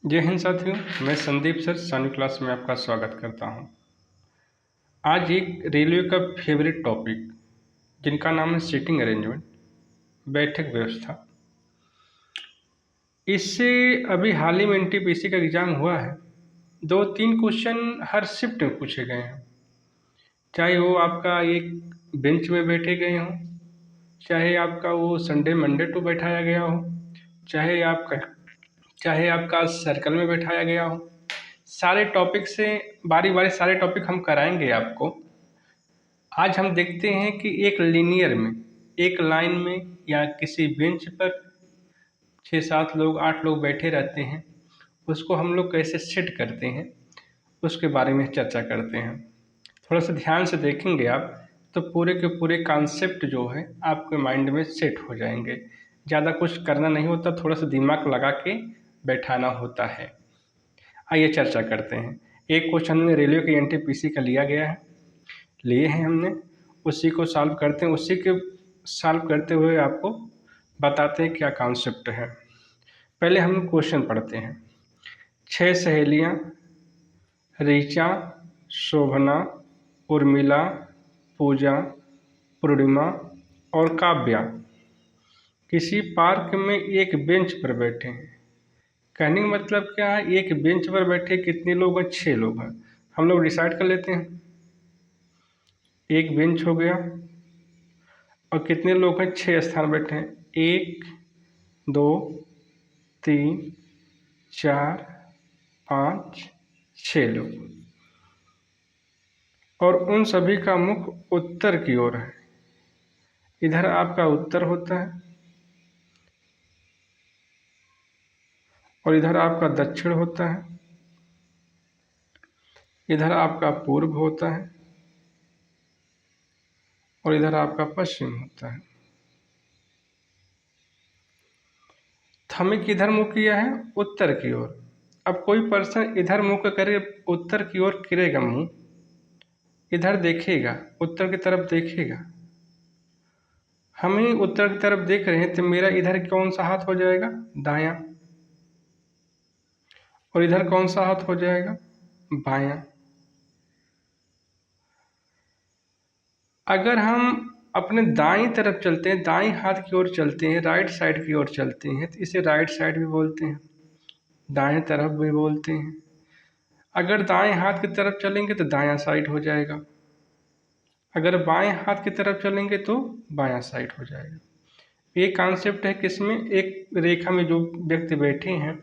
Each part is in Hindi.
जय हिंद साथियों, मैं संदीप सर सानी क्लास में आपका स्वागत करता हूं। आज एक रेलवे का फेवरेट टॉपिक जिनका नाम है सीटिंग अरेंजमेंट, बैठक व्यवस्था। इससे अभी हाल ही में एनटीपीसी का एग्ज़ाम हुआ है। 2-3 क्वेश्चन हर शिफ्ट में पूछे गए हैं, चाहे वो आपका एक बेंच में बैठे गए हों, चाहे आपका वो संडे मंडे टू बैठाया गया हो, चाहे आपका सर्कल में बैठाया गया हो। सारे टॉपिक से बारी बारी सारे टॉपिक हम कराएंगे आपको। आज हम देखते हैं कि एक लीनियर में, एक लाइन में या किसी बेंच पर 6-7 लोग 8 लोग बैठे रहते हैं, उसको हम लोग कैसे सेट करते हैं उसके बारे में चर्चा करते हैं। थोड़ा सा ध्यान से देखेंगे आप तो पूरे के पूरे कॉन्सेप्ट जो है आपके माइंड में सेट हो जाएंगे। ज़्यादा कुछ करना नहीं होता, थोड़ा सा दिमाग लगा के बैठाना होता है। आइए चर्चा करते हैं। एक क्वेश्चन में रेलवे के एनटीपीसी का लिया गया है, लिए हैं हमने, उसी को सॉल्व करते हैं। उसी के सॉल्व करते हुए आपको बताते हैं क्या कॉन्सेप्ट है। पहले हम क्वेश्चन पढ़ते हैं। 6 सहेलियां ऋचा, शोभना, उर्मिला, पूजा, पूर्णिमा और काव्या किसी पार्क में एक बेंच पर बैठे हैं। कहने का मतलब क्या है, एक बेंच पर बैठे कितने लोग हैं? 6 लोग हैं। हम लोग डिसाइड कर लेते हैं। एक बेंच हो गया और कितने लोग हैं? 6 स्थान बैठे हैं। 1 2 3 4 5 6 लोग, और उन सभी का मुख उत्तर की ओर है। इधर आपका उत्तर होता है और इधर आपका दक्षिण होता है, इधर आपका पूर्व होता है और इधर आपका पश्चिम होता है। हमें किधर मुँह किया है? उत्तर की ओर। अब कोई पर्सन इधर मुँह करे, उत्तर की ओर करेगा मुँह, इधर देखेगा, उत्तर की तरफ देखेगा। हम ही उत्तर की तरफ देख रहे हैं तो मेरा इधर कौन सा हाथ हो जाएगा? दायां। और इधर कौन सा हाथ हो जाएगा? बायां। अगर हम अपने दाईं तरफ चलते हैं, दाईं हाथ की ओर चलते हैं, राइट साइड की ओर चलते हैं, तो इसे राइट साइड भी बोलते हैं, दाएं तरफ भी बोलते हैं। अगर दाएं हाथ की तरफ चलेंगे तो दायां साइड हो जाएगा, अगर बाएं हाथ की तरफ चलेंगे तो बायां साइड हो जाएगा। ये कॉन्सेप्ट है किसमें? एक रेखा में जो व्यक्ति बैठे हैं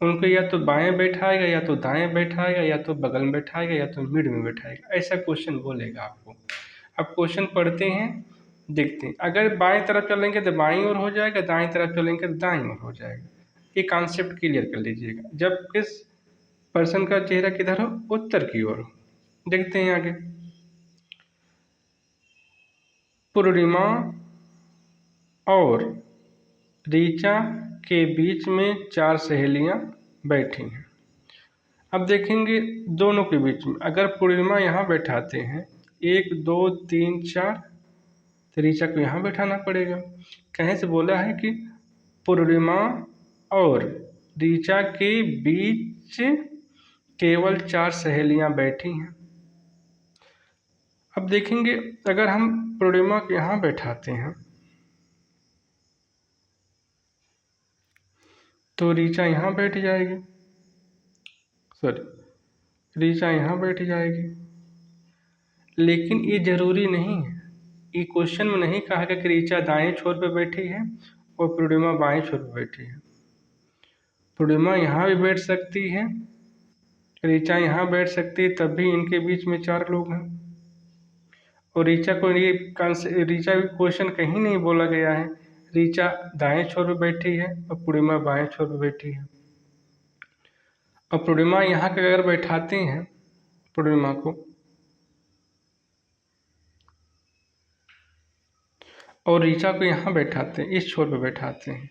उनको या तो बाएं बैठाएगा, या तो दाएं बैठाएगा, या तो बगल में बैठाएगा, या तो मिड में बैठाएगा। ऐसा क्वेश्चन बोलेगा आपको। अब क्वेश्चन पढ़ते हैं, देखते हैं। अगर बाएं तरफ चलेंगे तो बाईं ओर हो जाएगा, दाएं तरफ चलेंगे तो दाईं ओर हो जाएगा। ये कॉन्सेप्ट क्लियर कर लीजिएगा। जब किस पर्सन का चेहरा किधर हो? उत्तर की ओर हो। देखते हैं आगे। पूर्णिमा और ऋचा के बीच में 4 सहेलियां बैठी हैं। अब देखेंगे दोनों के बीच में, अगर पूर्णिमा यहाँ बैठाते हैं 1 2 3 4, तो ऋचा को यहाँ बैठाना पड़ेगा। कहीं से बोला है कि पूर्णिमा और ऋचा के बीच केवल 4 सहेलियां बैठी हैं। अब देखेंगे अगर हम पूर्णिमा को यहाँ बैठाते हैं तो ऋचा यहाँ बैठ जाएगी, ऋचा यहाँ बैठ जाएगी। लेकिन ये जरूरी नहीं है, ये क्वेश्चन में नहीं कहा गया कि ऋचा दाएं छोर पे बैठी है और पूर्णिमा बाएं छोर पे बैठी है। पूर्णिमा यहाँ भी बैठ सकती है, ऋचा यहाँ बैठ सकती है, तब भी इनके बीच में 4 लोग हैं। और ऋचा को ऋचा क्वेश्चन कहीं नहीं बोला गया है ऋचा दाएं छोर पे बैठी है और पूर्णिमा बाएं छोर पे बैठी है। और पूर्णिमा यहाँ के अगर बैठाते हैं पूर्णिमा को और ऋचा को यहाँ बैठाते हैं, इस छोर पे बैठाते हैं,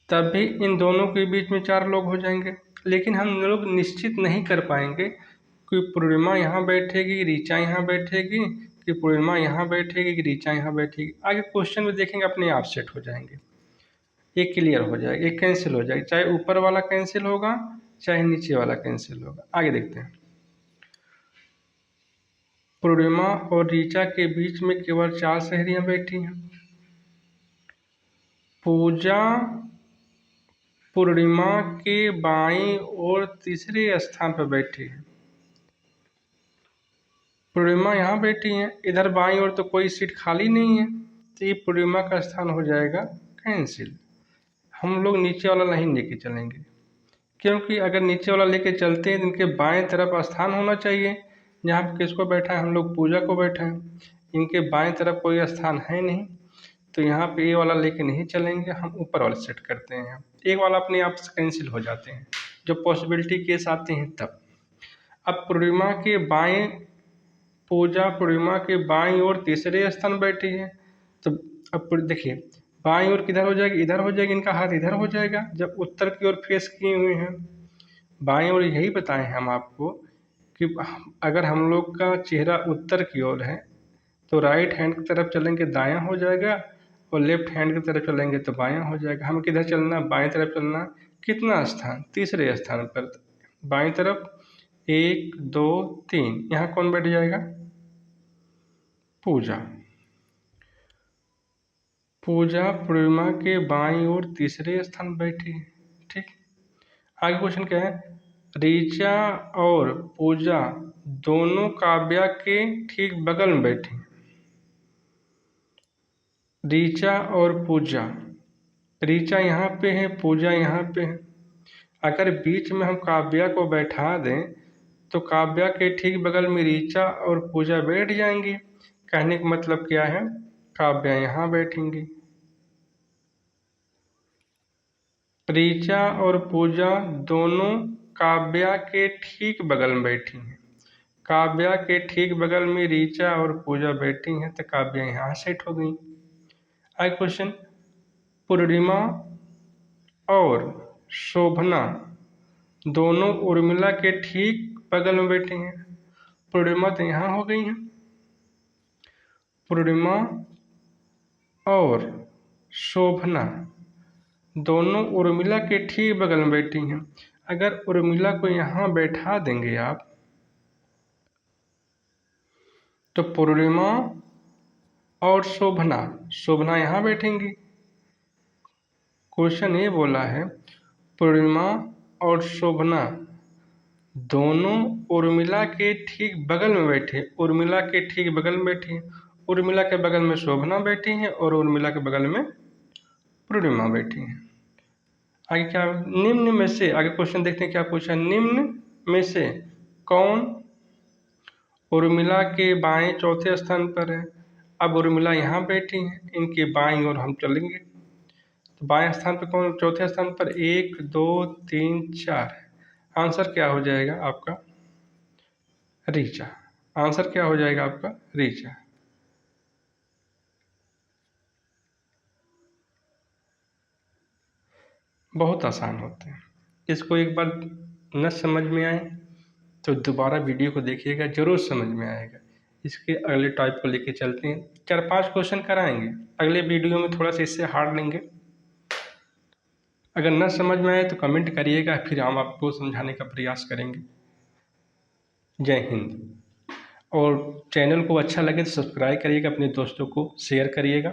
तब भी इन दोनों के बीच में 4 लोग हो जाएंगे। लेकिन हम लोग निश्चित नहीं कर पाएंगे कि पूर्णिमा यहाँ बैठेगी, ऋचा यहाँ बैठेगी, कि पूर्णिमा यहाँ बैठेगी, कि ऋचा यहाँ बैठेगी। आगे क्वेश्चन में देखेंगे अपने आप सेट हो जाएंगे। ये क्लियर हो जाएगा, ये कैंसिल हो जाएगा, चाहे ऊपर वाला कैंसिल होगा चाहे नीचे वाला कैंसिल होगा। आगे देखते हैं। पूर्णिमा और ऋचा के बीच में केवल 4 सहेलियां बैठी हैं। पूजा पूर्णिमा के बाईं ओर तीसरे स्थान पर बैठी है। पूर्णिमा यहाँ बैठी है, इधर बाईं ओर तो कोई सीट खाली नहीं है, तो ये पूर्णिमा का स्थान हो जाएगा कैंसिल। हम लोग नीचे वाला नहीं लेके चलेंगे, क्योंकि अगर नीचे वाला लेके चलते हैं तो इनके बाएं तरफ स्थान होना चाहिए। जहाँ पे किसको बैठा है, हम लोग पूजा को बैठा है, इनके बाएं तरफ कोई स्थान है नहीं, तो यहाँ पे ये वाला लेके नहीं चलेंगे, हम ऊपर वाला सेट करते हैं। एक वाला अपने आप से कैंसिल हो जाते हैं जब पॉसिबिलिटी केस आते हैं तब। अब पूजा पूर्णिमा के बाईं ओर तीसरे स्थान बैठी है, तो अब देखिए बाईं ओर किधर हो जाएगी, इधर हो जाएगी, इनका हाथ इधर हो जाएगा जब उत्तर की ओर फेस किए हुए हैं। बाईं ओर यही बताए हैं हम आपको कि अगर हम लोग का चेहरा उत्तर की ओर है तो राइट हैंड की तरफ चलेंगे दायां हो जाएगा, और लेफ्ट हैंड की तरफ चलेंगे तो बायां हो जाएगा। हम किधर चलना, बाएं तरफ चलना। कितना स्थान, तीसरे स्थान पर बाएं तरफ 1 2 3। यहाँ कौन बैठ जाएगा, पूजा। पूजा पूर्णिमा के बाईं ओर तीसरे स्थान बैठी है। ठीक, आगे क्वेश्चन क्या है, ऋचा और पूजा दोनों काव्या के ठीक बगल में बैठी हैं। ऋचा और पूजा, ऋचा यहाँ पे है, पूजा यहाँ पे है। अगर बीच में हम काव्या को बैठा दें तो काव्या के ठीक बगल में ऋचा और पूजा बैठ जाएंगी। कहने का मतलब क्या है, काव्या यहाँ बैठेंगी, ऋचा और पूजा दोनों काव्या के ठीक बगल में बैठी हैं। काव्या के ठीक बगल में ऋचा और पूजा बैठी हैं, तो काव्या यहाँ सेट हो गई। आगे क्वेश्चन, पूर्णिमा और शोभना दोनों उर्मिला के ठीक बगल में बैठी हैं। पूर्णिमा तो यहाँ हो गई हैं, पूर्णिमा और शोभना दोनों उर्मिला के ठीक बगल में बैठी हैं। अगर उर्मिला को यहाँ बैठा देंगे आप तो पूर्णिमा और शोभना यहाँ बैठेंगी। क्वेश्चन ये बोला है पूर्णिमा और शोभना दोनों उर्मिला के ठीक बगल में बैठे, उर्मिला के ठीक बगल में बैठी हैं। उर्मिला के बगल में शोभना बैठी हैं और उर्मिला के बगल में पूर्णिमा बैठी हैं। आगे क्या, निम्न में से, आगे क्वेश्चन देखते हैं क्या पूछा, निम्न में से कौन उर्मिला के बाएं चौथे स्थान पर है। अब उर्मिला यहाँ बैठी हैं, इनके बाईं ओर हम चलेंगे तो बाएं स्थान पर कौन, चौथे स्थान पर 1 2 3 4। आंसर क्या हो जाएगा आपका, ऋचा। आंसर क्या हो जाएगा आपका, ऋचा। बहुत आसान होते हैं, इसको एक बार न समझ में आए तो दोबारा वीडियो को देखिएगा, जरूर समझ में आएगा। इसके अगले टाइप को लेके चलते हैं, 4-5 क्वेश्चन कराएंगे, अगले वीडियो में थोड़ा सा इससे हार्ड लेंगे। अगर न समझ में आए तो कमेंट करिएगा, फिर हम आपको समझाने का प्रयास करेंगे। जय हिंद। और चैनल को अच्छा लगे तो सब्सक्राइब करिएगा, अपने दोस्तों को शेयर करिएगा।